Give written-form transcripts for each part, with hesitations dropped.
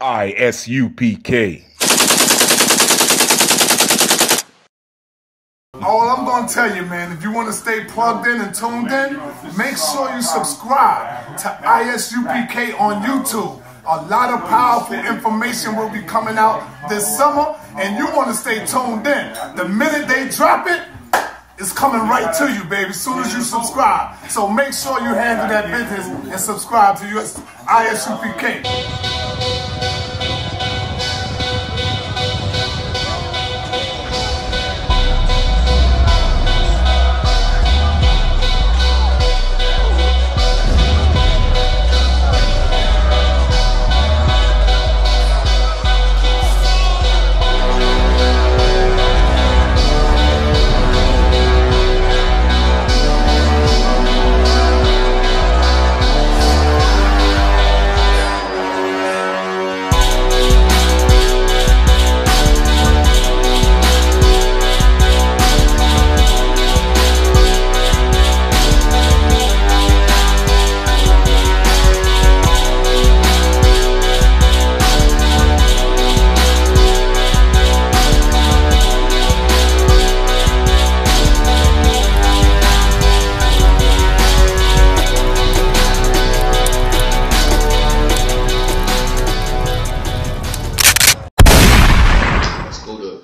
ISUPK. All I'm going to tell you, man, if you want to stay plugged in and tuned in, make sure you subscribe to ISUPK on YouTube. A lot of powerful information will be coming out this summer, and you want to stay tuned in. The minute they drop it, it's coming right to you, baby, as soon as you subscribe. So make sure you handle that business and subscribe to your ISUPK.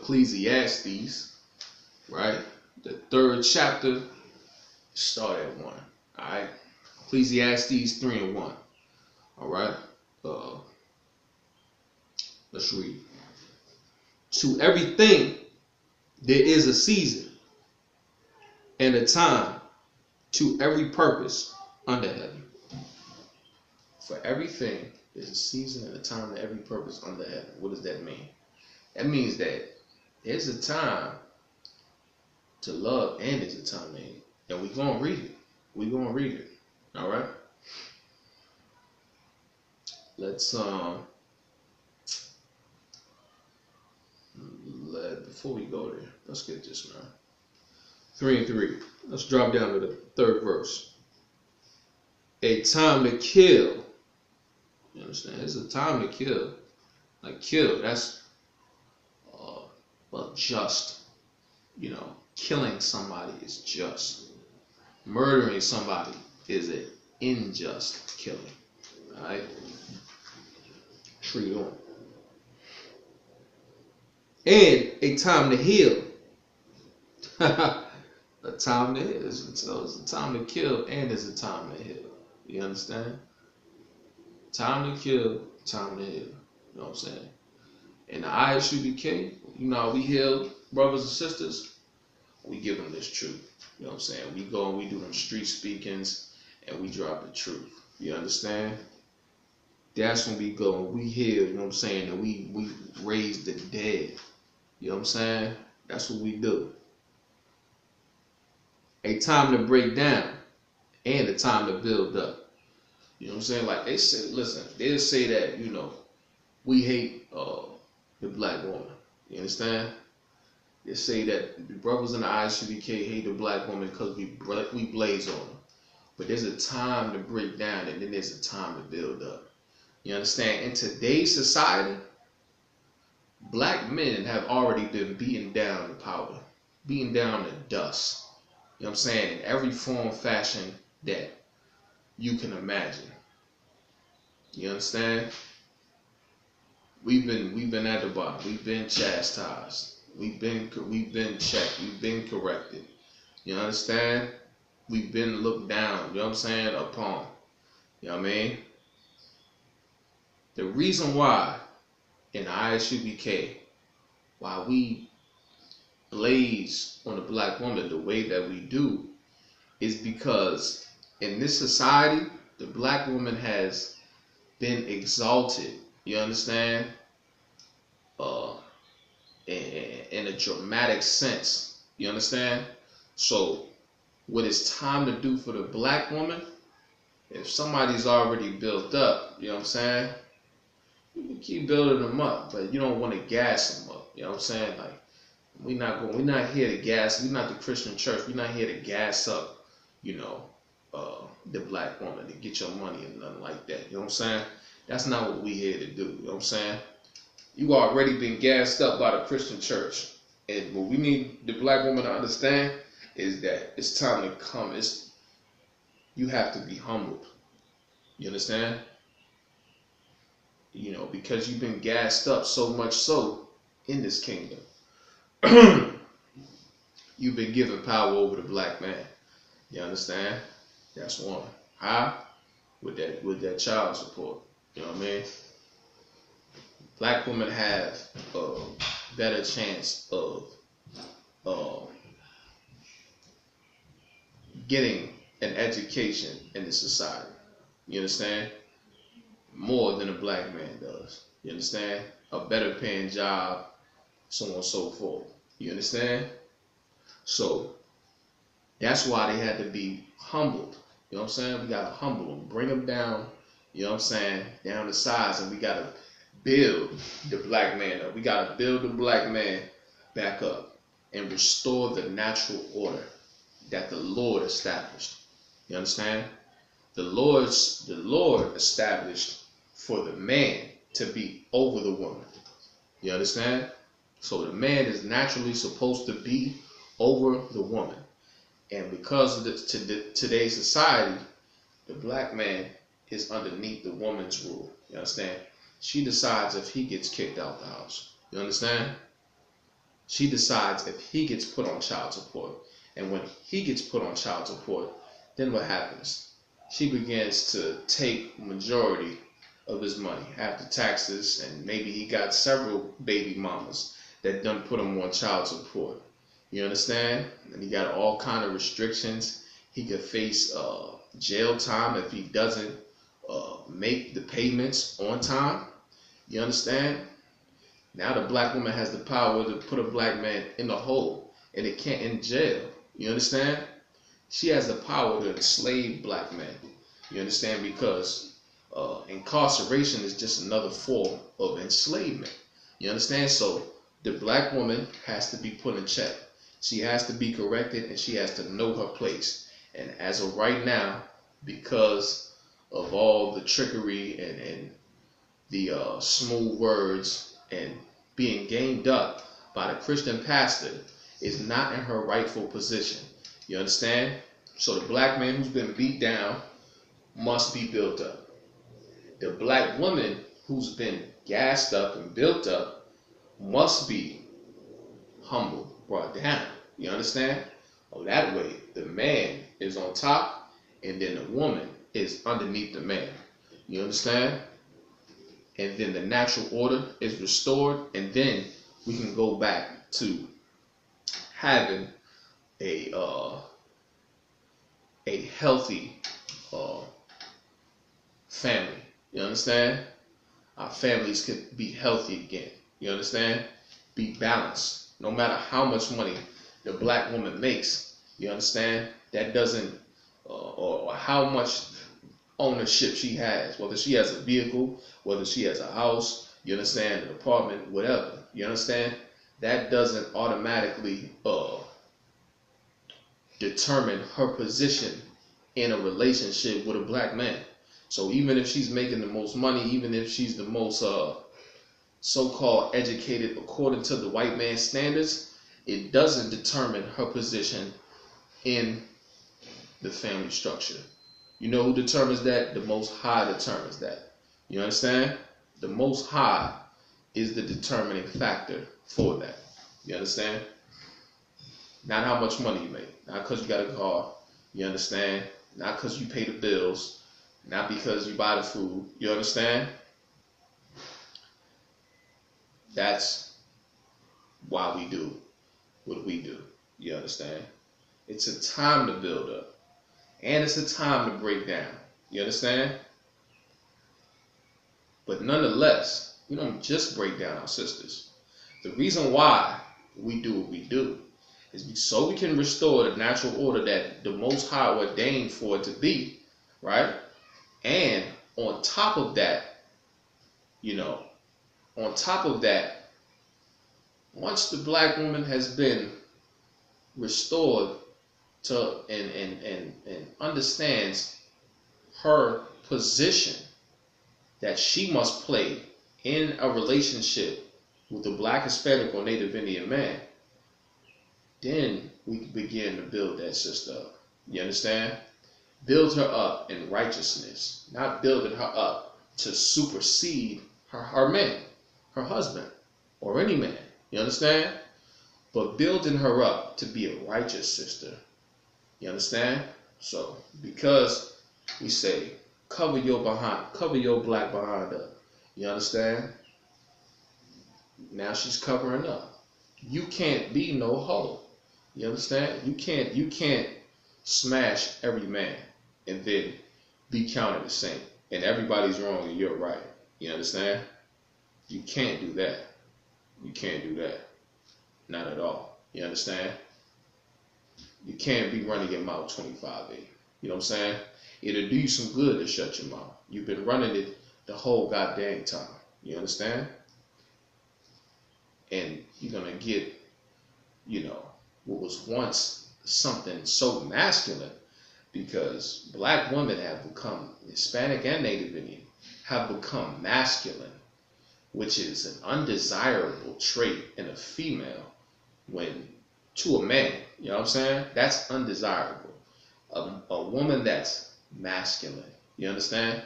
Ecclesiastes, right? The 3rd chapter, start at 1. Alright. Ecclesiastes 3:1. Alright. Let's read. To everything there is a season and a time to every purpose under heaven. For everything there's a season and a time to every purpose under heaven. What does that mean? That means that there's a time to love and there's a time to hate. And we're going to read it. We're going to read it. All right? Let's, before we go there, let's get this, man. 3:3. Let's drop down to the 3rd verse. A time to kill. You understand? It's a time to kill. Like kill, that's well, just, you know, killing somebody is just. Murdering somebody is an unjust killing. Alright? Treat on. And a time to heal. A time to heal. So it's a time to kill and it's a time to heal. You understand? Time to kill, time to heal. You know what I'm saying? In the ISUPK, you know how we heal brothers and sisters? We give them this truth. You know what I'm saying? We go and we do them street speakings and we drop the truth. You understand? That's when we go and we heal, you know what I'm saying? And we raise the dead. You know what I'm saying? That's what we do. A time to break down and a time to build up. You know what I'm saying? Like they say, listen, they'll say that, you know, we hate the black woman. You understand? They say that the brothers in the ISUPK hate the black woman because we blaze on them. But there's a time to break down and then there's a time to build up. You understand? In today's society, black men have already been beaten down to powder, beaten down to dust. You know what I'm saying? In every form, fashion that you can imagine. You understand? We've been at the bottom. We've been chastised. We've been checked. We've been corrected. You understand? We've been looked down. You know what I'm saying? Upon. You know what I mean? The reason why in the ISUPK, why we blaze on the black woman the way that we do, is because in this society, the black woman has been exalted. You understand? In a dramatic sense. You understand? So what it's time to do for the black woman, if somebody's already built up, you know what I'm saying? You can keep building them up, but you don't want to gas them up. You know what I'm saying? Like, we're not here to gas. We're not the Christian church. We're not here to gas up, you know, the black woman to get your money and nothing like that. You know what I'm saying? That's not what we here to do. You know what I'm saying? You already been gassed up by the Christian church. And what we need the black woman to understand is that it's time to come. You have to be humbled. You understand? You know, because you've been gassed up so much so in this kingdom. You've been given power over the black man. You understand? That's one. How? With that child support. You know what I mean? Black women have a better chance of getting an education in the society. You understand? More than a black man does. You understand? A better paying job, so on and so forth. You understand? So that's why they had to be humbled. You know what I'm saying? We gotta humble them, bring them down, you know what I'm saying, down to size, and we gotta build the black man up. We gotta build the black man back up and restore the natural order that the Lord established. You understand? The Lord established for the man to be over the woman. You understand? So the man is naturally supposed to be over the woman. And because of today's society, the black man is underneath the woman's rule. You understand? She decides if he gets kicked out the house. You understand? She decides if he gets put on child support. And when he gets put on child support, then what happens? She begins to take majority of his money after taxes, and maybe he got several baby mamas that done put him on child support. You understand? And he got all kind of restrictions. He could face jail time if he doesn't make the payments on time. You understand? Now the black woman has the power to put a black man in the hole, and it can't in jail. You understand? She has the power to enslave black men. You understand? Because incarceration is just another form of enslavement. You understand? So the black woman has to be put in check. She has to be corrected, and she has to know her place. And as of right now, because of all the trickery and the smooth words and being gamed up by the Christian pastor, is not in her rightful position. You understand? So the black man who's been beat down must be built up. The black woman who's been gassed up and built up must be humble, brought down. You understand? Oh, that way the man is on top, and then the woman is underneath the man. You understand? And then the natural order is restored, and then we can go back to having a healthy family. You understand? Our families could be healthy again. You understand? Be balanced. No matter how much money the black woman makes, you understand? That doesn't, or how much ownership she has, whether she has a vehicle, whether she has a house, you understand, an apartment, whatever. You understand? That doesn't automatically determine her position in a relationship with a black man. So even if she's making the most money, even if she's the most so-called educated according to the white man's standards, it doesn't determine her position in the family structure. You know who determines that? The Most High determines that. You understand? The Most High is the determining factor for that. You understand? Not how much money you make. Not because you got a car. You understand? Not because you pay the bills. Not because you buy the food. You understand? That's why we do what we do. You understand? It's a time to build up. And it's a time to break down. You understand? But nonetheless, we don't just break down our sisters. The reason why we do what we do is so we can restore the natural order that the Most High ordained for it to be, right? And on top of that, once the black woman has been restored to and understands her position that she must play in a relationship with the Black, Hispanic, or Native Indian man, then we can begin to build that sister up. You understand? Build her up in righteousness, not building her up to supersede her man, her husband, or any man. You understand? But building her up to be a righteous sister. You understand? So, because we say, cover your black behind up. You understand? Now she's covering up. You can't be no hoe. You understand? You can't smash every man and then be counted the same. And everybody's wrong and you're right. You understand? You can't do that. You can't do that. Not at all. You understand? You can't be running your mouth 25-8. You know what I'm saying? It'll do you some good to shut your mouth. You've been running it the whole goddamn time. You understand? And you're going to get, what was once something so masculine, because black women have become, Hispanic and Native Indian, have become masculine, which is an undesirable trait in a female when to a man. You know what I'm saying? That's undesirable. A woman that's masculine. You understand?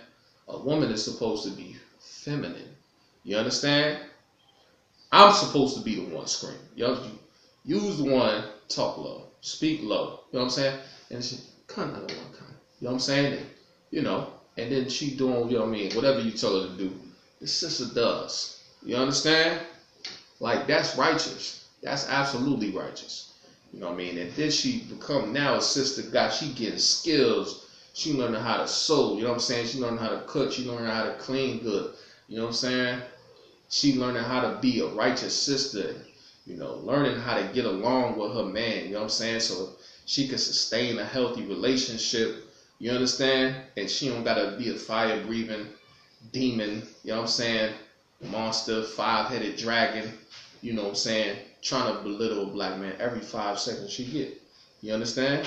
A woman is supposed to be feminine. You understand? I'm supposed to be the one scream. You use the one, talk low, speak low. You know what I'm saying? And she kind of one kind. You know what I'm saying? And then she doing, whatever you tell her to do, the sister does. You understand? Like, that's righteous. That's absolutely righteous. You know what I mean? And then she become now a sister God. She getting skills. She learning how to sew. You know what I'm saying? She learning how to cook. She learning how to clean good. You know what I'm saying? She learning how to be a righteous sister. Learning how to get along with her man. You know what I'm saying? So she can sustain a healthy relationship. You understand? And she don't gotta be a fire-breathing demon. You know what I'm saying? Monster, 5-headed dragon. You know what I'm saying? Trying to belittle a black man every 5 seconds she get. You understand?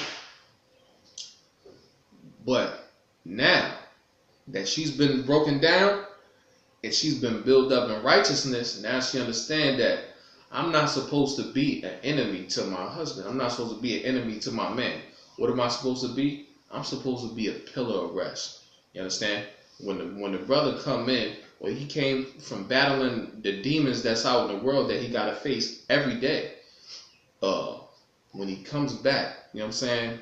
But now that she's been broken down and she's been built up in righteousness, now she understands that I'm not supposed to be an enemy to my husband. I'm not supposed to be an enemy to my man. What am I supposed to be? I'm supposed to be a pillar of rest. You understand? When the brother come in, well, he came from battling the demons that's out in the world that he got to face every day. When he comes back, you know what I'm saying?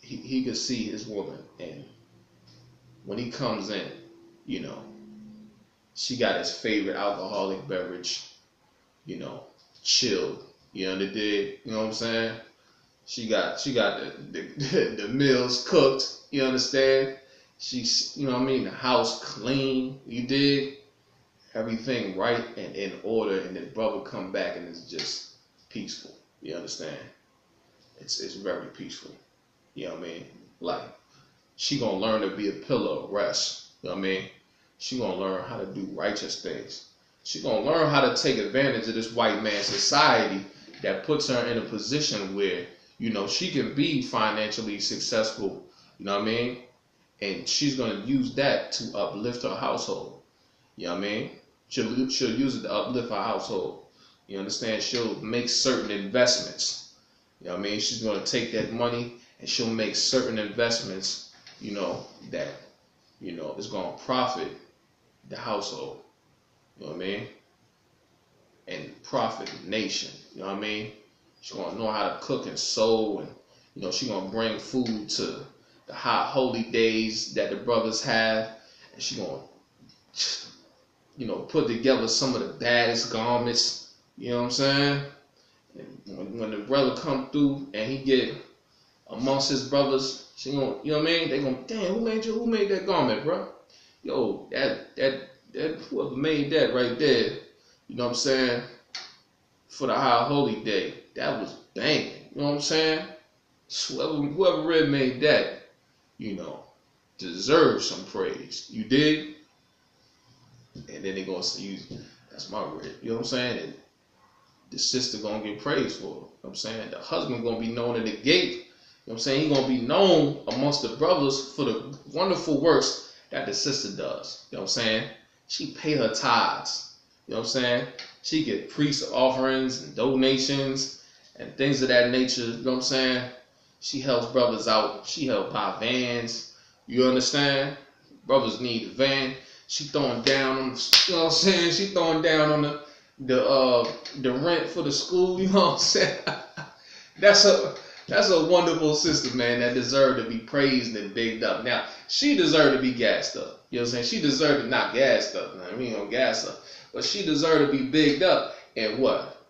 He could see his woman, and when he comes in, she got his favorite alcoholic beverage, chilled. You know what I'm saying? She got the meals cooked. You understand? She's, the house clean. You dig? Everything right and in order, and then brother come back and it's just peaceful. You understand? It's very peaceful. You know what I mean? Like, she gonna learn to be a pillar of rest. You know what I mean? She gonna learn how to do righteous things. She gonna learn how to take advantage of this white man society that puts her in a position where, she can be financially successful. You know what I mean? And she's gonna use that to uplift her household. You know what I mean? She'll use it to uplift her household. You understand? She'll make certain investments. You know what I mean? She's gonna take that money and she'll make certain investments, that, is gonna profit the household. You know what I mean? And profit the nation. You know what I mean? She's gonna know how to cook and sew, and she's gonna bring food to the hot holy days that the brothers have, and she's gonna, put together some of the baddest garments. You know what I'm saying? And when the brother come through and he get amongst his brothers, she gonna, you know what I mean? They gonna, damn, who made that garment, bro? Yo, that whoever made that right there, you know what I'm saying? For the high holy day, that was banging. You know what I'm saying? Whoever really made that, deserves some praise. You dig? And then they gonna say, that's my word. You know what I'm saying? And the sister gonna get praised for it. You know what I'm saying? The husband gonna be known at the gate. You know what I'm saying? He gonna be known amongst the brothers for the wonderful works that the sister does. You know what I'm saying? She pay her tithes. You know what I'm saying? She get priest offerings and donations and things of that nature. You know what I'm saying? She helps brothers out. She help buy vans. You understand? Brothers need a van. She throwing down on the, you know what I'm saying? She throwing down on the rent for the school. You know what I'm saying? That's a wonderful sister, man, that deserved to be praised and bigged up. Now, she deserved to be gassed up. You know what I'm saying? She deserved to not gassed up. I mean, don't gas her. But she deserved to be bigged up. And what?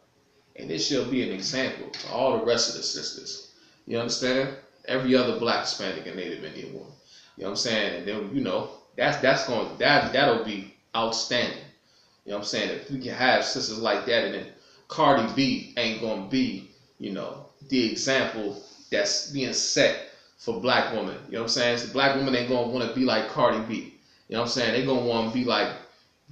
And this shall be an example to all the rest of the sisters. You understand? Every other black, Hispanic, and Native Indian woman. You know what I'm saying? And then, you know, that'll be outstanding. You know what I'm saying? If we can have sisters like that, and then Cardi B ain't gonna be, you know, the example that's being set for black women. You know what I'm saying? So black women ain't gonna want to be like Cardi B. You know what I'm saying? They gonna want to be like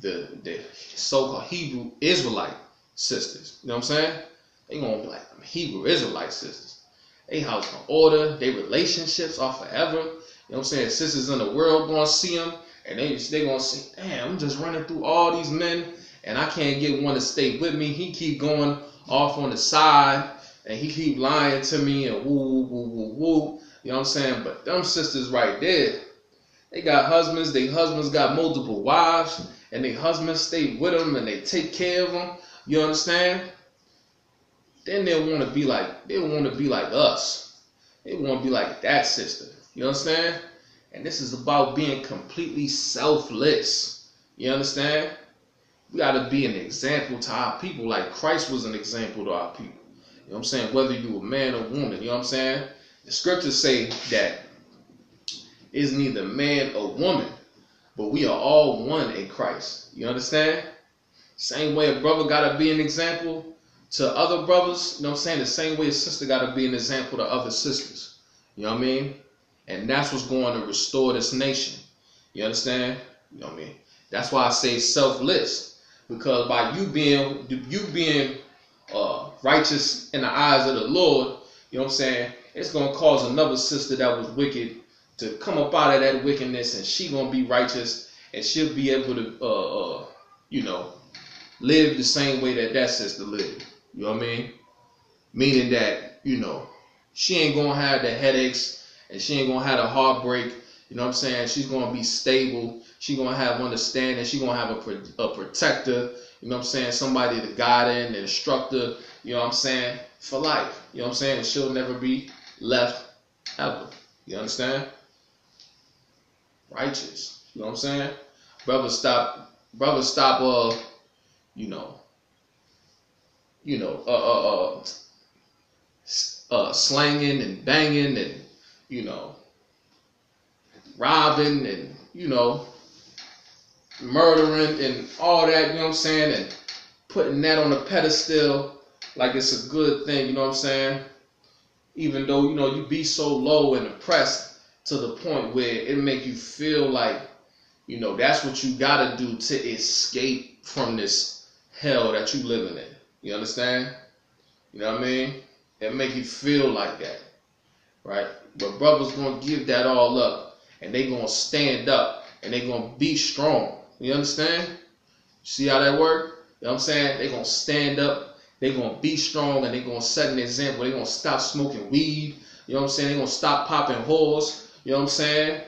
the so-called Hebrew Israelite sisters. You know what I'm saying? They gonna be like Hebrew Israelite sisters. They house in order. They relationships are forever. You know what I'm saying? Sisters in the world gonna see them, and they gonna say, damn, I'm just running through all these men, and I can't get one to stay with me. He keep going off on the side, and he keep lying to me, and woo, woo, woo, woo. You know what I'm saying? But them sisters right there, they got husbands. Their husbands got multiple wives, and their husbands stay with them, and they take care of them. You understand? Then they want to be like us. They want to be like that sister. You understand? And this is about being completely selfless. You understand? We got to be an example to our people, like Christ was an example to our people. You know what I'm saying? Whether you a man or woman, you know what I'm saying? The scriptures say that it's neither man or woman, but we are all one in Christ. You understand? Same way a brother got to be an example to other brothers, you know what I'm saying? The same way a sister got to be an example to other sisters. You know what I mean? And that's what's going to restore this nation. You understand? You know what I mean? That's why I say selfless. Because by you being righteous in the eyes of the Lord, you know what I'm saying? It's going to cause another sister that was wicked to come up out of that wickedness, and she going to be righteous, and she'll be able to, you know, live the same way that sister lived. You know what I mean? Meaning that, you know, she ain't going to have the headaches, and she ain't going to have the heartbreak. You know what I'm saying? She's going to be stable. She's going to have understanding. She's going to have a protector. You know what I'm saying? Somebody to guide her and instruct her. You know what I'm saying? For life. You know what I'm saying? And she'll never be left ever. You understand? Righteous. You know what I'm saying? Brother stop, slanging and banging and, you know, robbing and, you know, murdering and all that, you know what I'm saying, and putting that on a pedestal like it's a good thing, you know what I'm saying, even though, you know, you be so low and oppressed to the point where it make you feel like, you know, that's what you gotta do to escape from this hell that you living in. You understand? You know what I mean? It make you feel like that, right? But brothers gonna give that all up, and they gonna stand up, and they gonna be strong. You understand? See how that work? You know what I'm saying? They gonna stand up, they gonna be strong, and they gonna set an example. They gonna stop smoking weed. You know what I'm saying? They gonna stop popping whores. You know what I'm saying?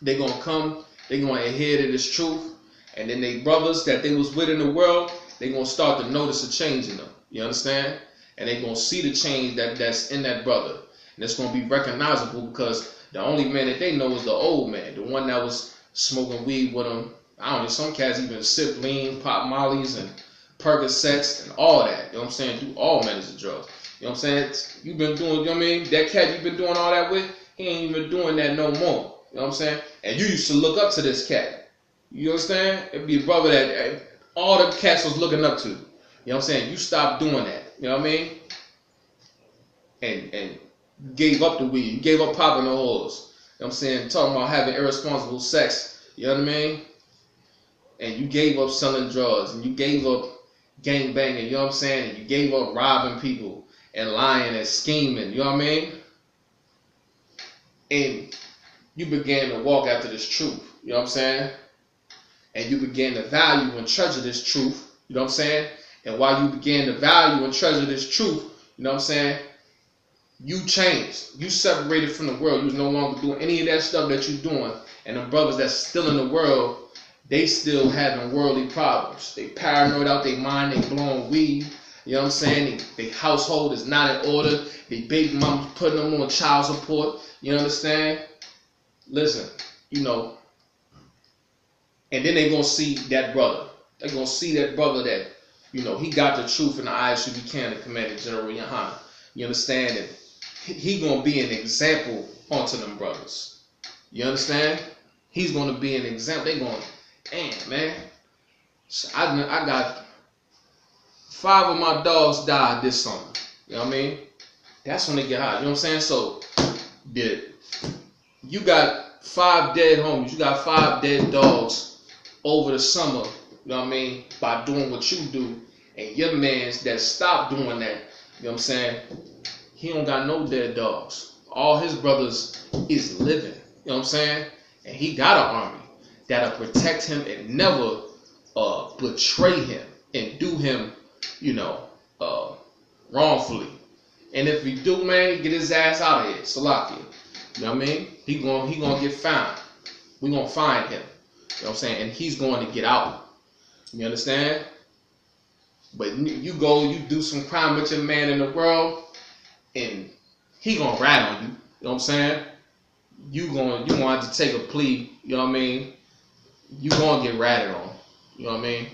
They gonna come, they gonna adhere to this truth, and then they brothers that they was with in the world, they gonna start to notice a change in them. You understand? And they gonna see the change that's in that brother. And it's gonna be recognizable because the only man that they know is the old man, the one that was smoking weed with them. I don't know, some cats even sip lean, pop mollies, and Percocets, and all that. You know what I'm saying? Do all manners of drugs. You know what I'm saying? You've been doing, you know what I mean? That cat you've been doing all that with, he ain't even doing that no more. You know what I'm saying? And you used to look up to this cat. You understand? It'd be a brother that all the cats was looking up to. You know what I'm saying? You stopped doing that. You know what I mean? And gave up the weed. You gave up popping the whores. You know what I'm saying? Talking about having irresponsible sex. You know what I mean? And you gave up selling drugs. And you gave up gang banging. You know what I'm saying? And you gave up robbing people and lying and scheming. You know what I mean? And you began to walk after this truth. You know what I'm saying? And you began to value and treasure this truth. You know what I'm saying? And while you began to value and treasure this truth, you know what I'm saying? You changed. You separated from the world. You was no longer doing any of that stuff that you're doing. And the brothers that's still in the world, they still having worldly problems. They paranoid out their mind. They blowing weed. You know what I'm saying? Their household is not in order. They baby mama's putting them on child support. You understand? Listen, you know. And then they going to see that brother. They're going to see that brother that, you know, he got the truth in the ISUP Canada Commander General Yahanna. You understand? And he going to be an example onto them brothers. You understand? He's going to be an example. They going, damn, man. I got 5 of my dogs died this summer. You know what I mean? That's when they get hot. You know what I'm saying? So, you got 5 dead homies. You got 5 dead dogs over the summer. You know what I mean? By doing what you do. And your mans that stopped doing that, you know what I'm saying? He don't got no dead dogs. All his brothers is living. You know what I'm saying? And he got an army that'll protect him and never betray him and do him, you know, wrongfully. And if he do, man, get his ass out of here. Salakia. You know what I mean? He gonna get found. We gonna find him. You know what I'm saying? And he's going to get out. You understand? But you go, you do some crime with your man in the world, and he gonna rat on you. You know what I'm saying? You gonna have to take a plea. You know what I mean? You gonna get ratted on. You know what I mean?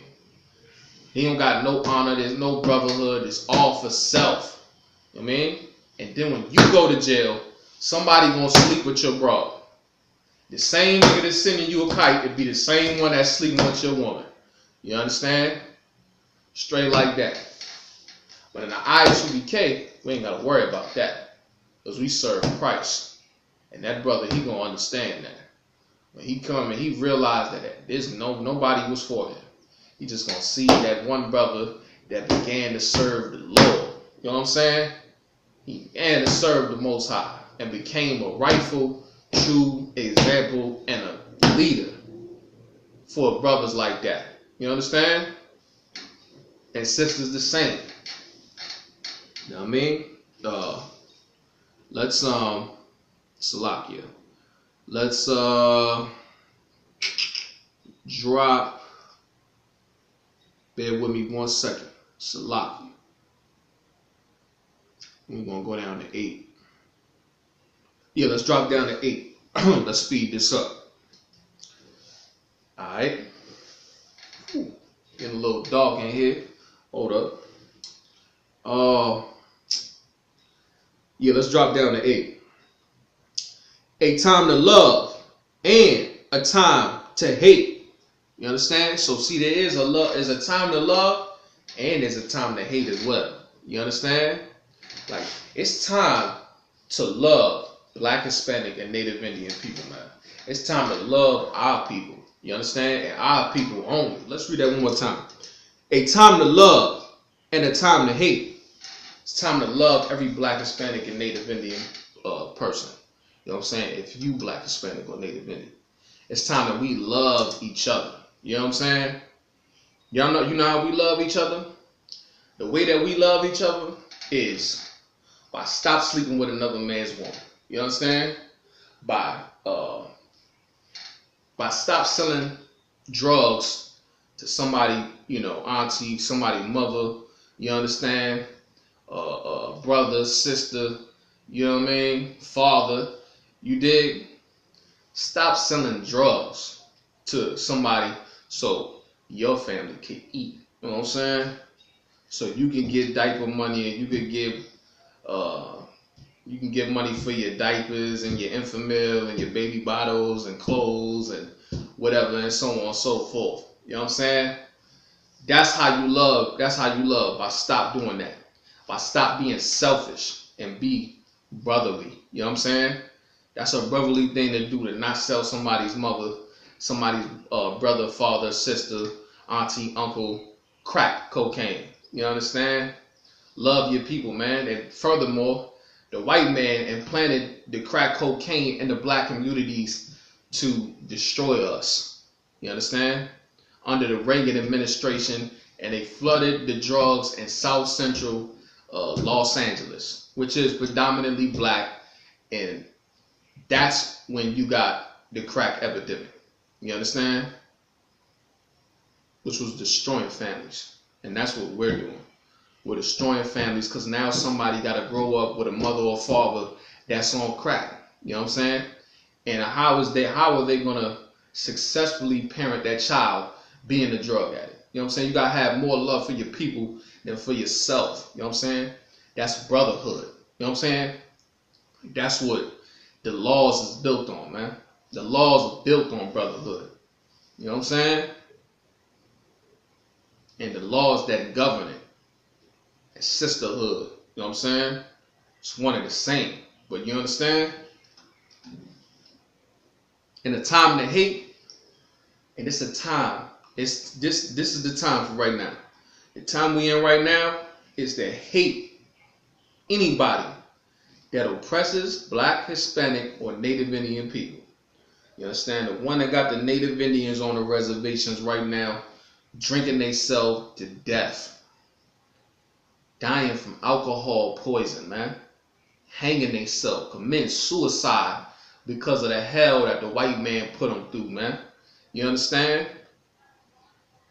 He don't got no honor. There's no brotherhood. It's all for self. You know what I mean? And then when you go to jail, somebody gonna sleep with your bro. The same nigga that's sending you a kite, it'd be the same one that's sleeping with your woman. You understand? Straight like that. But in the ISUBK, we ain't got to worry about that. Because we serve Christ. And that brother, he going to understand that. When he come and he realized that there's nobody was for him. He just going to see that one brother that began to serve the Lord. You know what I'm saying? He began to serve the Most High. And became a rightful, true example and a leader for brothers like that. You understand? And sisters the same. You know what I mean? Let's Salakia. Let's drop. Bear with me 1 second. Salakia. We're gonna go down to 8. Yeah, let's drop down to 8. Let's speed this up. Alright. Getting a little dark in here. Hold up. Yeah, let's drop down to 8. A time to love and a time to hate. You understand? So see, there's a time to love and there's a time to hate as well. You understand? Like, it's time to love Black, Hispanic, and Native Indian people, man. It's time to love our people. You understand? And our people only. Let's read that one more time. A time to love and a time to hate. It's time to love every Black, Hispanic, and Native Indian person. You know what I'm saying? If you Black, Hispanic, or Native Indian. It's time that we love each other. You know what I'm saying? Y'all know, you know how we love each other? The way that we love each other is by stop sleeping with another man's woman. You understand? By stop selling drugs to somebody, you know, auntie, somebody mother, you understand? Brother, sister, you know what I mean? Father, you dig? Stop selling drugs to somebody so your family can eat. You know what I'm saying? So you can get diaper money and you can get money for your diapers and your Enfamil and your baby bottles and clothes and whatever and so on and so forth. You know what I'm saying? That's how you love. That's how you love. By stop doing that. By stop being selfish and be brotherly. You know what I'm saying? That's a brotherly thing to do, to not sell somebody's mother, somebody's brother, father, sister, auntie, uncle, crack cocaine. You understand? Love your people, man. And furthermore, the white man implanted the crack cocaine in the black communities to destroy us. You understand? Under the Reagan administration, and they flooded the drugs in South Central Los Angeles, which is predominantly black, and that's when you got the crack epidemic. You understand? Which was destroying families, and that's what we're doing. We're destroying families because now somebody got to grow up with a mother or father that's on crack. You know what I'm saying? And how are they gonna successfully parent that child being a drug addict? You know what I'm saying? You gotta have more love for your people than for yourself. You know what I'm saying? That's brotherhood. You know what I'm saying? That's what the laws is built on, man. The laws are built on brotherhood. You know what I'm saying? And the laws that govern it, and sisterhood. You know what I'm saying? It's one and the same. But you understand? In a time to hate, and this is a time. This is the time for right now. The time we in right now is to hate anybody that oppresses black, Hispanic, or Native Indian people. You understand? The one that got the Native Indians on the reservations right now, drinking themselves to death, dying from alcohol poison, man, hanging themselves, committing suicide because of the hell that the white man put them through, man. You understand?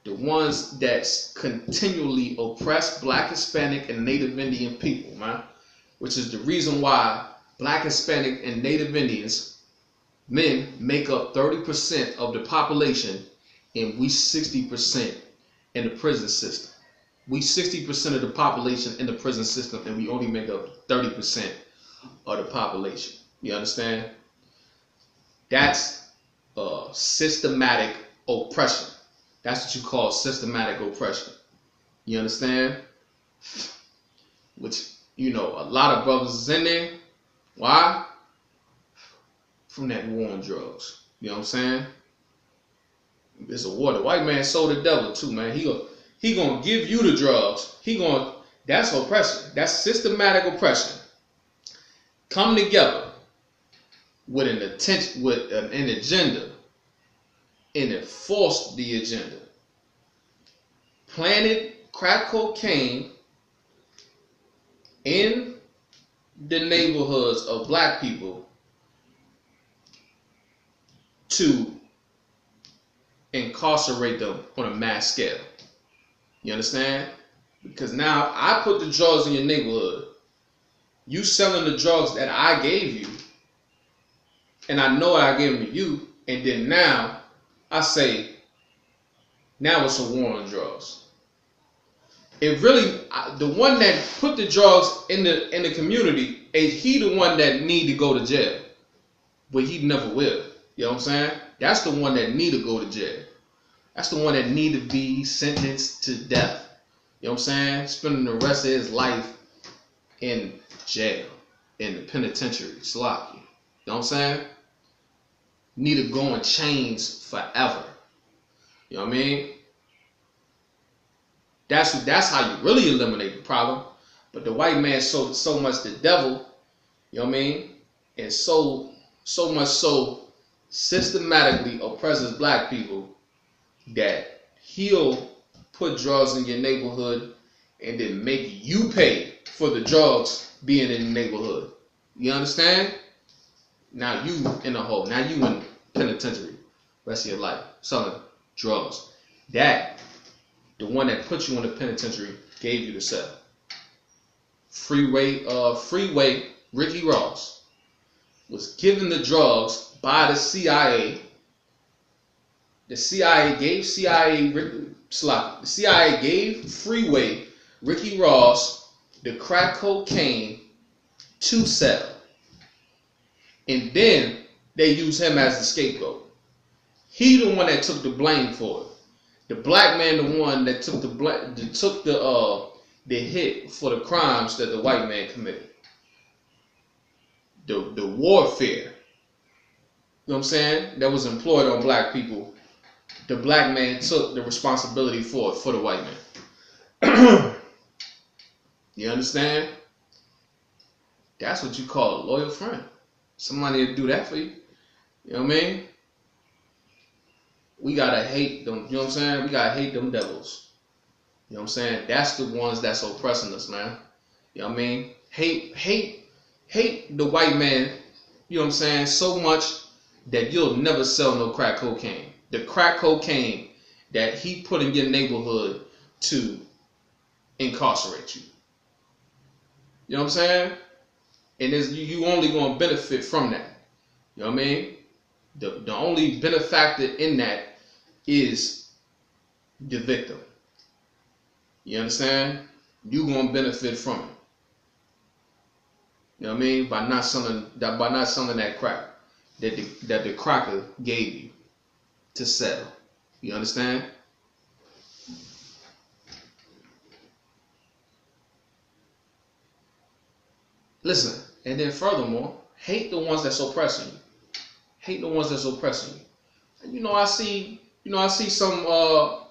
The ones that continually oppress black, Hispanic, and Native Indian people, man, which is the reason why black, Hispanic, and Native Indians men make up 30% of the population, and we 60% in the prison system. We 60% of the population in the prison system, and we only make up 30% of the population. You understand? That's systematic oppression. That's what you call systematic oppression. You understand? Which, you know, a lot of brothers is in there. Why? From that war on drugs. You know what I'm saying? It's a war. The white man sold the devil too, man. He gonna give you the drugs. That's oppression. That's systematic oppression. Come together with an agenda, and enforce the agenda. Planted crack cocaine in the neighborhoods of black people to incarcerate them on a mass scale. You understand? Because now I put the drugs in your neighborhood. You selling the drugs that I gave you, and I know I gave them to you, and then now I say, now it's a war on drugs. It really, the one that put the drugs in the community, he the one that need to go to jail, but he never will. You know what I'm saying? That's the one that need to go to jail. That's the one that need to be sentenced to death. You know what I'm saying? Spending the rest of his life in jail, in the penitentiary, slocky. You know what I'm saying? Need to go in chains forever. You know what I mean? That's how you really eliminate the problem. But the white man sold so much the devil, you know what I mean? And so much so systematically oppresses black people that he'll put drugs in your neighborhood and then make you pay for the drugs being in the neighborhood. You understand? Now you in a hole. Now you in penitentiary rest of your life selling drugs. That the one that put you in the penitentiary gave you the cell. Freeway Ricky Ross was given the drugs by the CIA. The CIA gave Freeway Ricky Ross the crack cocaine to sell. And then they use him as the scapegoat. He the one that took the blame for it. The black man the one that took the hit for the crimes that the white man committed. The warfare, you know what I'm saying, that was employed on black people. The black man took the responsibility for it for the white man. You understand? That's what you call a loyal friend. Somebody to do that for you. You know what I mean? We gotta hate them, you know what I'm saying? We gotta hate them devils. You know what I'm saying? That's the ones that's oppressing us, man. You know what I mean? Hate the white man, you know what I'm saying, so much that you'll never sell no crack cocaine. The crack cocaine that he put in your neighborhood to incarcerate you. You know what I'm saying? And you only gonna benefit from that. You know what I mean? The only benefactor in that is the victim. You understand? You gonna benefit from it. You know what I mean? By not selling that crack that the cracker gave you to sell. You understand? Listen, and then furthermore, hate the ones that's oppressing you. Hate the ones that's oppressing you. And I see some of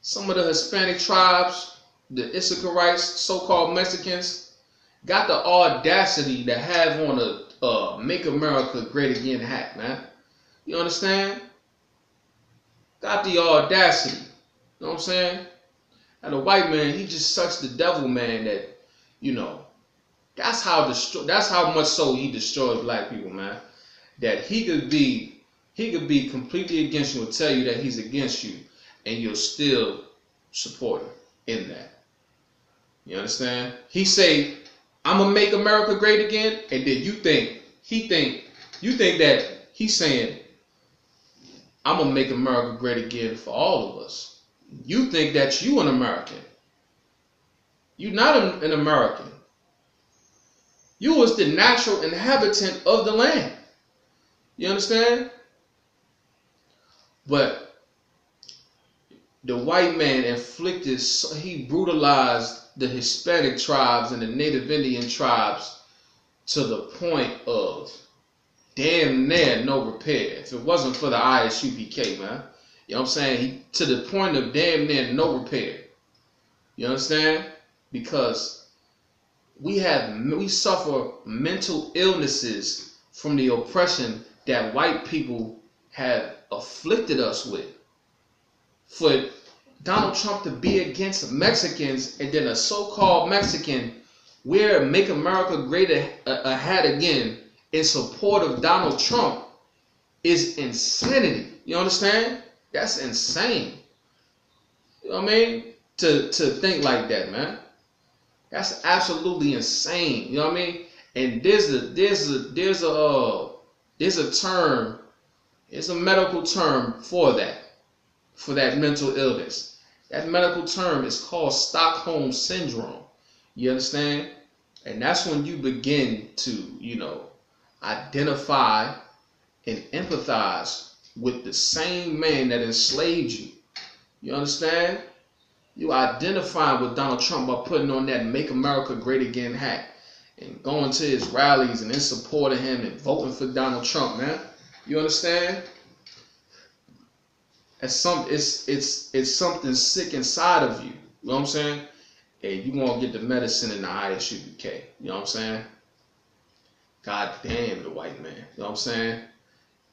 the Hispanic tribes, the Issacharites, so-called Mexicans, got the audacity to have on a "Make America Great Again" hat, man. You understand? Got the audacity. You know what I'm saying? And the white man, he just sucks the devil, man. That that's how much so he destroys black people, man. That he could be completely against you and tell you that he's against you, and you'll still support him in that. You understand? He say, "I'm gonna make America great again," and then you think that he's saying, "I'm gonna make America great again for all of us." You think that you an American. You're not an American. You was the natural inhabitant of the land. You understand? But the white man he brutalized the Hispanic tribes and the Native Indian tribes to the point of damn near no repair. If it wasn't for the ISUPK, man. You know what I'm saying? To the point of damn near no repair. You understand? Because we suffer mental illnesses from the oppression that white people have afflicted us with. For Donald Trump to be against Mexicans, and then a so-called Mexican wear "Make America Great a hat again" in support of Donald Trump is insanity. You understand? That's insane. You know what I mean? To think like that, man. That's absolutely insane. You know what I mean? And there's a term, it's a medical term for that mental illness. That medical term is called Stockholm Syndrome. You understand? And that's when you begin to, identify and empathize with the same man that enslaved you. You understand? You identify with Donald Trump by putting on that "Make America Great Again" hat and going to his rallies and then supporting him and voting for Donald Trump, man. You understand? It's something sick inside of you. You know what I'm saying? And you gonna get the medicine in the ISUPK. You know what I'm saying? God damn the white man. You know what I'm saying?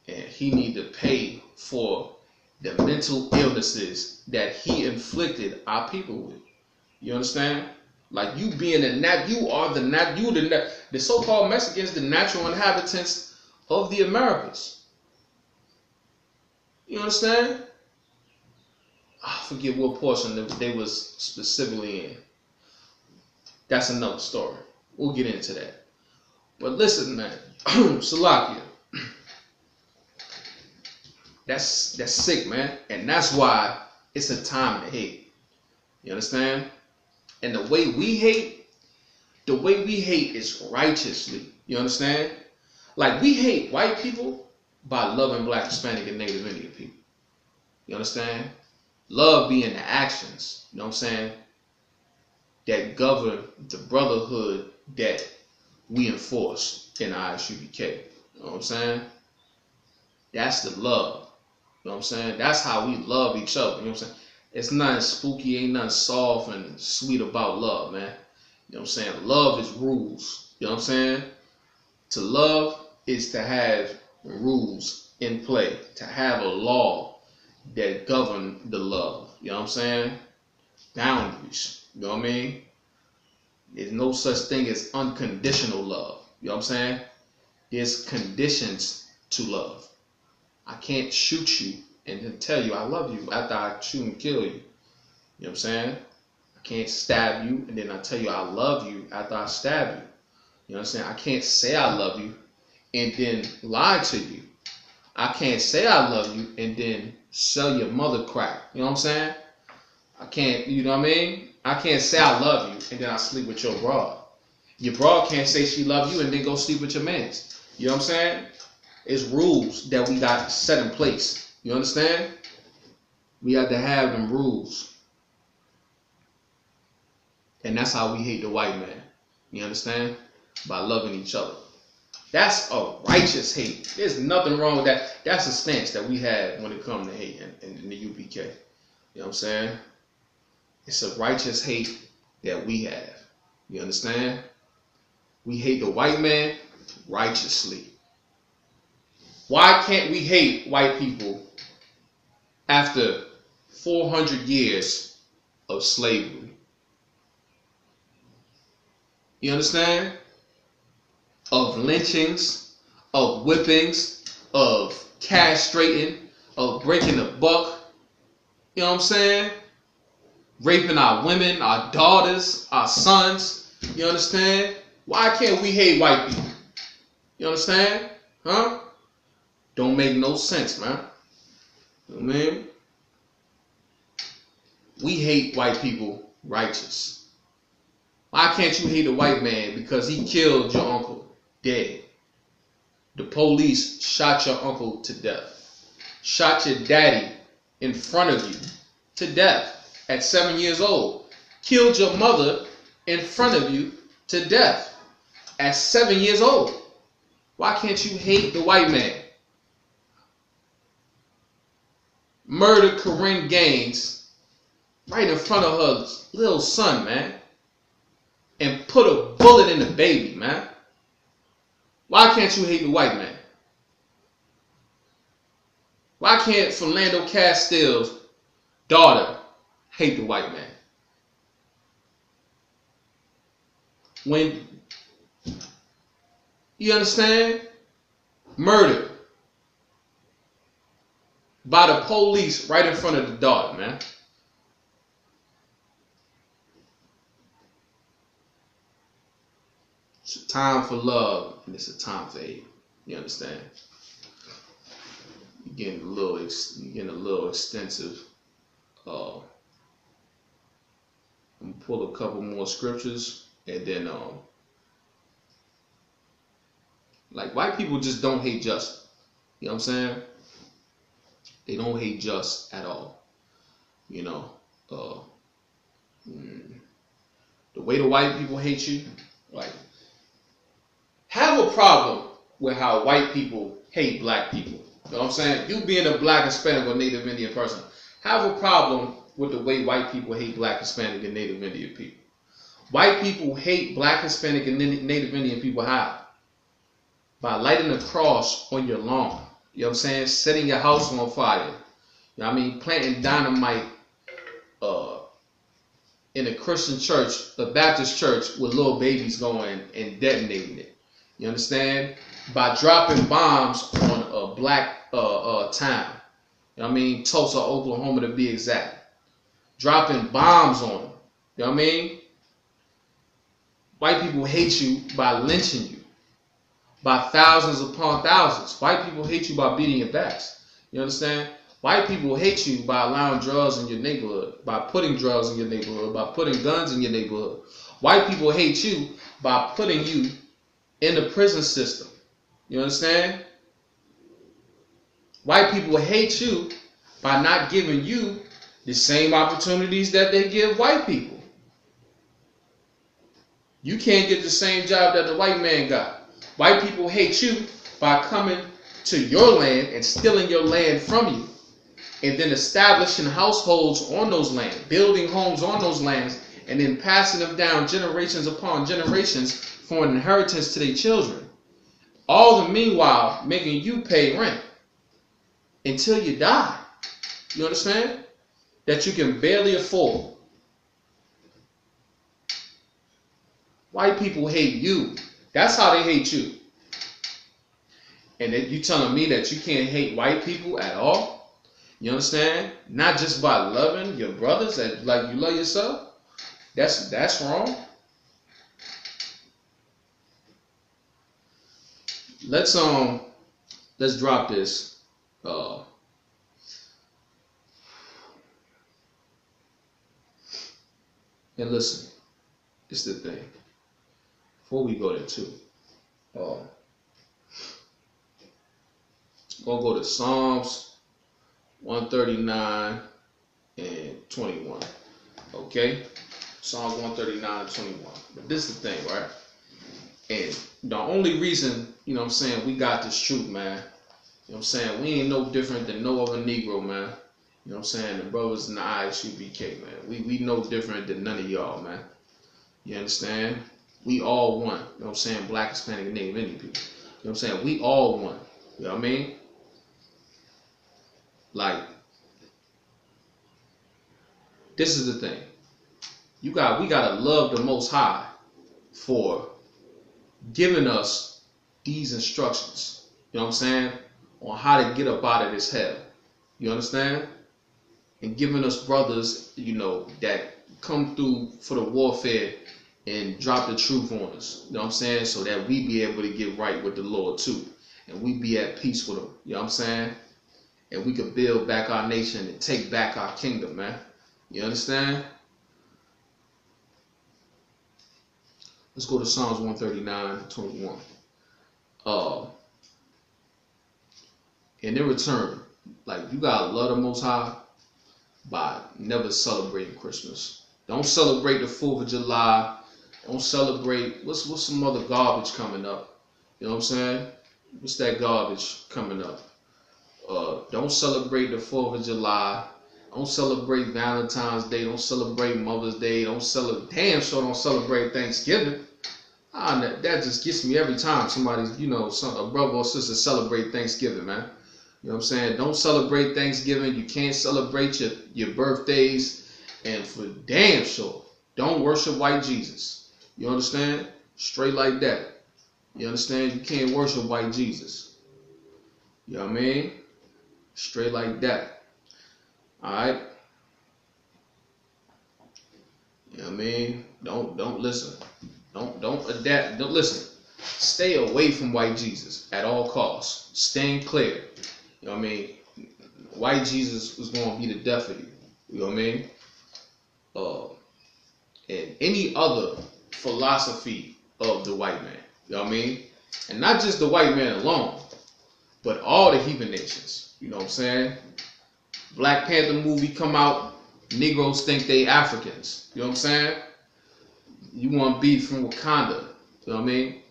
And he need to pay for the mental illnesses that he inflicted our people with. You understand? Like you being the so-called Mexicans, the natural inhabitants of the Americas. You understand? I forget what portion they was specifically in. That's another story. We'll get into that. But listen, man, Salakia. That's sick, man. And that's why it's a time to hate. You understand? And the way we hate is righteously. You understand? Like we hate white people by loving Black, Hispanic, and Native Indian people. You understand? Love being the actions, you know what I'm saying, that govern the brotherhood that we enforce in ISUPK. You know what I'm saying? That's the love. You know what I'm saying? That's how we love each other. You know what I'm saying? It's nothing spooky, ain't nothing soft and sweet about love, man. You know what I'm saying? Love is rules. You know what I'm saying? To love is to have rules in play, to have a law that govern the love. You know what I'm saying? Boundaries. You know what I mean? There's no such thing as unconditional love. You know what I'm saying? There's conditions to love. I can't shoot you and then tell you I love you after I shoot and kill you. You know what I'm saying? I can't stab you and then I tell you I love you after I stab you. You know what I'm saying? I can't say I love you and then lie to you. I can't say I love you and then sell your mother crack. You know what I'm saying? I can't, you know what I mean? I can't say I love you and then I sleep with your broad. Your broad can't say she love you and then go sleep with your mans. You know what I'm saying? It's rules that we got set in place. You understand? We have to have them rules. And that's how we hate the white man. You understand? By loving each other. That's a righteous hate. There's nothing wrong with that. That's a stance that we have when it comes to hate in the UPK. You know what I'm saying? It's a righteous hate that we have. You understand? We hate the white man righteously. Why can't we hate white people after 400 years of slavery? You understand? Of lynchings, of whippings, of castrating, of breaking the buck. You know what I'm saying? Raping our women, our daughters, our sons. You understand? Why can't we hate white people? You understand? Huh? Don't make no sense, man. You know what I mean? We hate white people righteous. Why can't you hate a white man because he killed your uncle dead? The police shot your uncle to death. Shot your daddy in front of you to death at 7 years old. Killed your mother in front of you to death at 7 years old. Why can't you hate the white man? Murdered Corinne Gaines right in front of her little son, man. And put a bullet in the baby, man. Why can't you hate the white man? Why can't Philando Castile's daughter hate the white man? When, you understand? Murdered by the police right in front of the daughter, man. It's a time for love and it's a time for hate. You understand? You're getting a little extensive. I'm gonna pull a couple more scriptures and then like white people just don't hate just. You know what I'm saying? They don't hate just at all. You know, the way the white people hate you, like, have a problem with how white people hate black people. You know what I'm saying? You being a black, Hispanic, or Native Indian person, have a problem with the way white people hate black, Hispanic, and Native Indian people. White people hate black, Hispanic, and Native Indian people how? By lighting a cross on your lawn. You know what I'm saying? Setting your house on fire. You know what I mean? Planting dynamite in a Christian church, a Baptist church, with little babies going and detonating it. You understand? By dropping bombs on a black town. You know what I mean? Tulsa, Oklahoma to be exact. Dropping bombs on them. You know what I mean? White people hate you by lynching you. By thousands upon thousands. White people hate you by beating your backs. You understand? White people hate you by allowing drugs in your neighborhood, by putting drugs in your neighborhood, by putting guns in your neighborhood. White people hate you by putting you in the prison system. You understand? White people hate you by not giving you the same opportunities that they give white people. You can't get the same job that the white man got. White people hate you by coming to your land and stealing your land from you, and then establishing households on those lands, building homes on those lands, and then passing them down generations upon generations for an inheritance to their children. All the meanwhile making you pay rent until you die. You understand? That you can barely afford. White people hate you. That's how they hate you. And then you telling me that you can't hate white people at all? You understand? Not just by loving your brothers like you love yourself. That's wrong. Let's drop this. And listen, it's the thing. Before we go there too, we'll go to Psalms 139 and 21. Okay? Psalms 139 and 21. But this is the thing, right? And the only reason, you know what I'm saying, we got this truth, man. You know what I'm saying? We ain't no different than no other Negro, man. You know what I'm saying? The brothers in the ISUBK, man. We no different than none of y'all, man. You understand? We all one. You know what I'm saying? Black, Hispanic, and Native Indian people. You know what I'm saying? We all one. You know what I mean? Like, this is the thing. We gotta love the Most High for giving us these instructions. You know what I'm saying? On how to get up out of this hell. You understand? And giving us brothers, you know, that come through for the warfare and drop the truth on us. You know what I'm saying? So that we be able to get right with the Lord too. And we be at peace with him. You know what I'm saying? And we could build back our nation and take back our kingdom, man. You understand? Let's go to Psalms 139:21. And in return, like, you gotta love the Most High by never celebrating Christmas. Don't celebrate the 4th of July. Don't celebrate what's some other garbage coming up. You know what I'm saying? What's that garbage coming up? Don't celebrate the 4th of July. Don't celebrate Valentine's Day. Don't celebrate Mother's Day. Don't celebrate Thanksgiving. That just gets me every time somebody's, you know, a brother or sister celebrate Thanksgiving, man. You know what I'm saying? Don't celebrate Thanksgiving. You can't celebrate your birthdays. And for damn sure, don't worship white Jesus. You understand? Straight like that. You understand? You can't worship white Jesus. You know what I mean? Straight like that. Alright? You know what I mean? Don't listen. Don't adapt. Don't listen. Stay away from white Jesus at all costs. Staying clear. You know what I mean? White Jesus is going to be the death of you. You know what I mean? And any other philosophy of the white man. You know what I mean? And not just the white man alone, but all the heathen nations. You know what I'm saying? Black Panther movie come out, Negroes think they Africans. You know what I'm saying? You want beef from Wakanda. You know what I mean?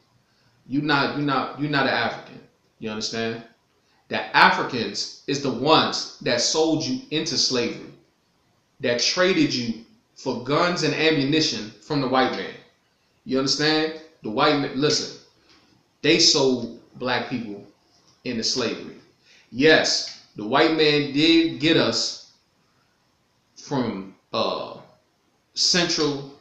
You're not an African. You understand? That Africans is the ones that sold you into slavery, that traded you for guns and ammunition from the white man. You understand? The white man, listen, they sold black people into slavery. Yes, the white man did get us from the central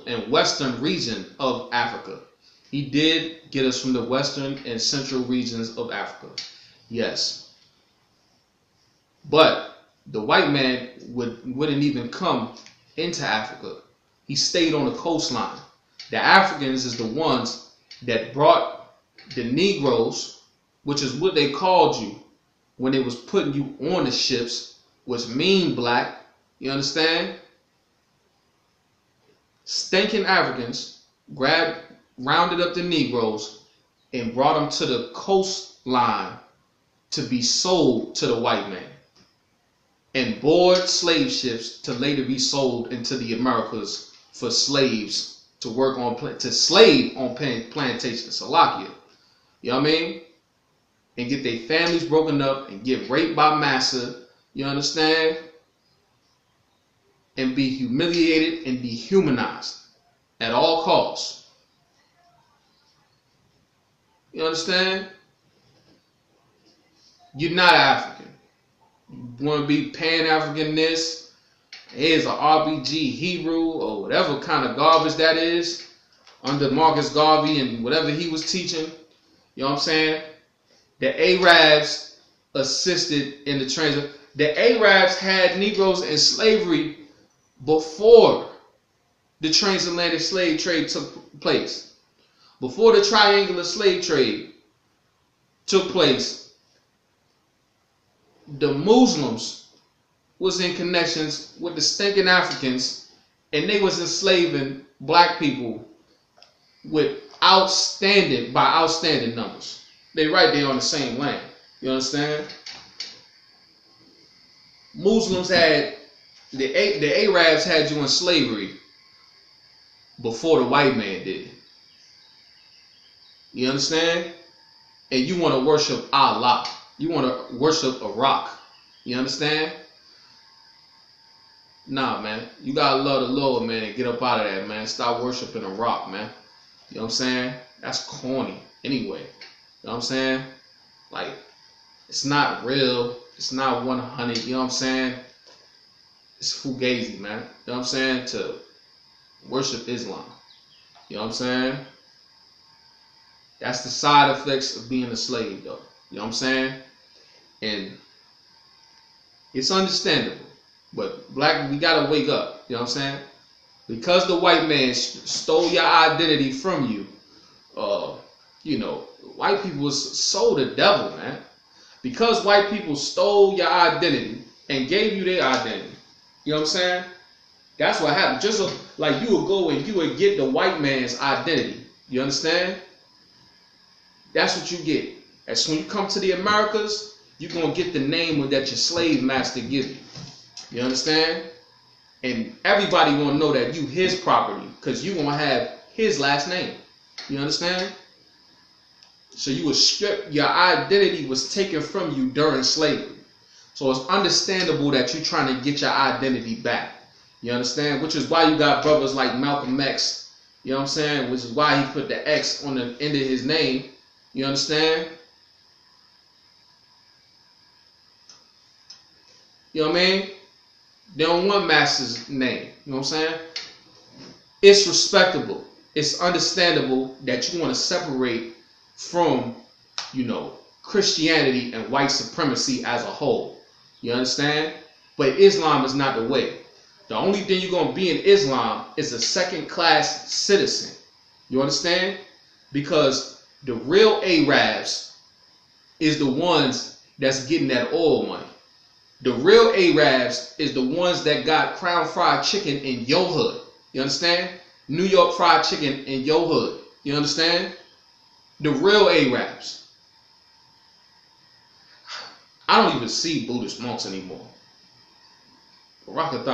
and western region of Africa. He did get us from the western and central regions of Africa. Yes. But the white man wouldn't even come into Africa. He stayed on the coastline. The Africans is the ones that brought the Negroes, which is what they called you when they was putting you on the ships, which mean black. You understand? Stinking Africans rounded up the Negroes and brought them to the coastline to be sold to the white man, and board slave ships to later be sold into the Americas for slaves to work on slave on plantations, Salakia. You know what I mean? And get their families broken up and get raped by massa. You understand? and be humiliated and dehumanized at all costs. You understand? You're not African. You want to be Pan-African this. Here's an RBG Hebrew or whatever kind of garbage that is under Marcus Garvey and whatever he was teaching. You know what I'm saying? The Arabs assisted in the transit. The Arabs had Negroes in slavery before the transatlantic slave trade took place. Before the triangular slave trade took place, the Muslims was in connections with the stinking Africans, and they was enslaving black people with outstanding numbers. They right there on the same land. You understand? Muslims had the Arabs had you in slavery before the white man did. You understand? And you want to worship Allah. You want to worship a rock. You understand? Nah, man. You gotta love the Lord, man, and get up out of that, man. Stop worshiping a rock, man. You know what I'm saying? That's corny. Anyway. You know what I'm saying? Like, it's not real. It's not 100. You know what I'm saying? It's fugazi, man. You know what I'm saying? To worship Islam. You know what I'm saying? That's the side effects of being a slave, though. You know what I'm saying? And it's understandable. But black, we gotta wake up. You know what I'm saying? Because the white man stole your identity from you, you know, white people sold the devil, man. Because white people stole your identity and gave you their identity. You know what I'm saying? That's what happened. Just like you would go and you would get the white man's identity. You understand? That's what you get. As when you come to the Americas, you're going to get the name that your slave master give you. You understand? And everybody going to know that you his property because you going to have his last name. You understand? So you were stripped, your identity was taken from you during slavery. So it's understandable that you're trying to get your identity back. You understand? Which is why you got brothers like Malcolm X. You know what I'm saying? Which is why he put the X on the end of his name. You understand? You know what I mean? They don't want master's name. You know what I'm saying? It's respectable. It's understandable that you want to separate from, you know, Christianity and white supremacy as a whole. You understand? But Islam is not the way. The only thing you're going to be in Islam is a second-class citizen. You understand? Because the real Arabs is the ones that's getting that oil money. The real Arabs is the ones that got Crown Fried Chicken in your hood. You understand? New York Fried Chicken in your hood. You understand? The real Arabs. I don't even see Buddhist monks anymore. Whatever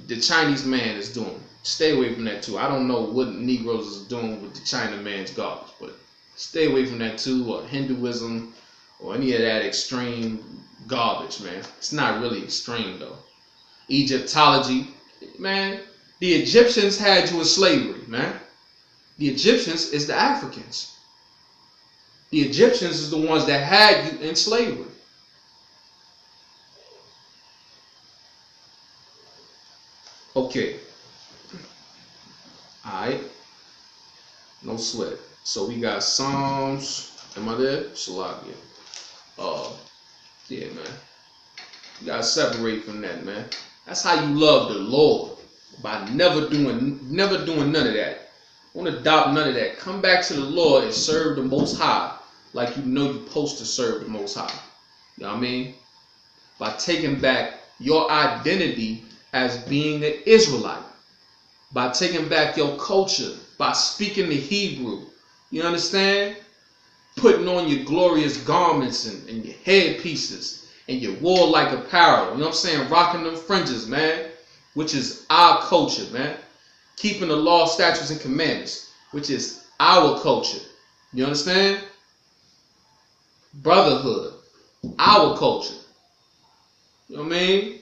the Chinese man is doing, stay away from that too. I don't know what Negroes is doing with the China man's garbage, but stay away from that too, or Hinduism, or any of that extreme garbage, man. It's not really extreme though. Egyptology, man. The Egyptians had you in slavery, man. The Egyptians is the Africans. The Egyptians is the ones that had you in slavery. Okay. Alright. No sweat. So we got Psalms. Am I there? Shalakia. Yeah, man. You gotta separate from that, man. That's how you love the Lord. By never doing none of that. Don't adopt none of that. Come back to the Lord and serve the Most High like you know you're supposed to serve the Most High. You know what I mean? By taking back your identity as being an Israelite. By taking back your culture. By speaking the Hebrew. You understand? Putting on your glorious garments and your headpieces and your warlike apparel. You know what I'm saying? Rocking them fringes, man. Which is our culture, man. Keeping the law, statutes, and commandments, which is our culture. You understand? Brotherhood, our culture. You know what I mean?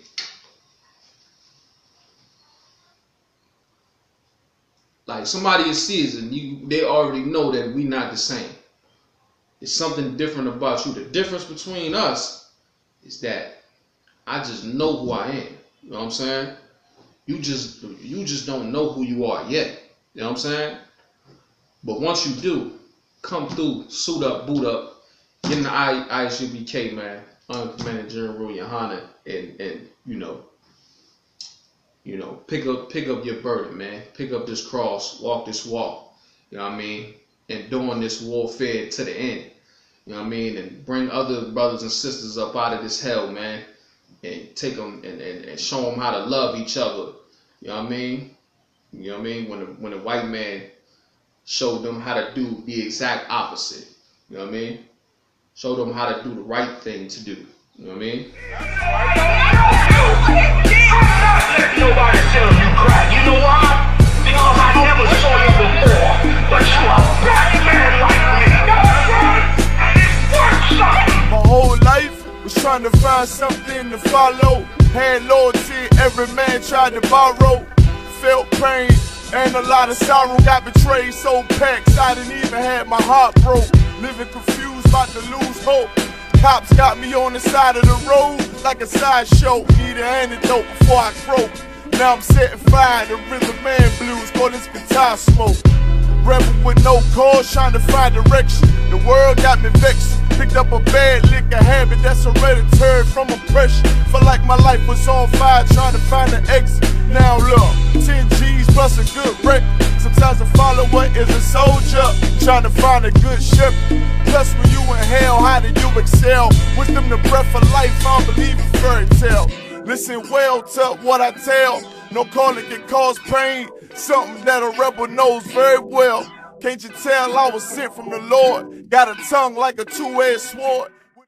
Like somebody is seasoned, they already know that we not the same. It's something different about you. The difference between us is that I just know who I am. You know what I'm saying? You just don't know who you are yet. You know what I'm saying? But once you do, come through, suit up, boot up, get in the ISUBK, man, Uncommanded General YAHANNA, and pick up your burden, man. Pick up this cross, walk this walk. You know what I mean? And doing this warfare to the end. You know what I mean? And bring other brothers and sisters up out of this hell, man. And take them and show them how to love each other. You know what I mean? You know what I mean? When the white man showed them how to do the exact opposite. You know what I mean? Show them how to do the right thing to do. You know what I mean? Nobody tell you cry. You know why? Because I never saw you before. But you are a black man like me. And it works out. My whole life was trying to find something to follow. Had loyalty, every man tried to borrow. Felt pain and a lot of sorrow. Got betrayed, sold packs, I didn't even have my heart broke. Living confused, about to lose hope. Cops got me on the side of the road like a sideshow. Need an antidote before I croak. Now I'm setting fire to rhythm man blues, call this guitar smoke. Rebel with no cause, trying to find direction. The world got me vexed. Picked up a bad liquor habit that's hereditary from oppression. Felt like my life was on fire, trying to find an exit. Now look, 10 G's plus a good record. Sometimes a follower is a soldier, trying to find a good shepherd. Plus when you in hell, how do you excel? Wisdom the breath of life, I don't believe in fairy tale. Listen well to what I tell. No calling can cause pain, something that a rebel knows very well. Can't you tell I was sent from the Lord? Got a tongue like a two-edged sword.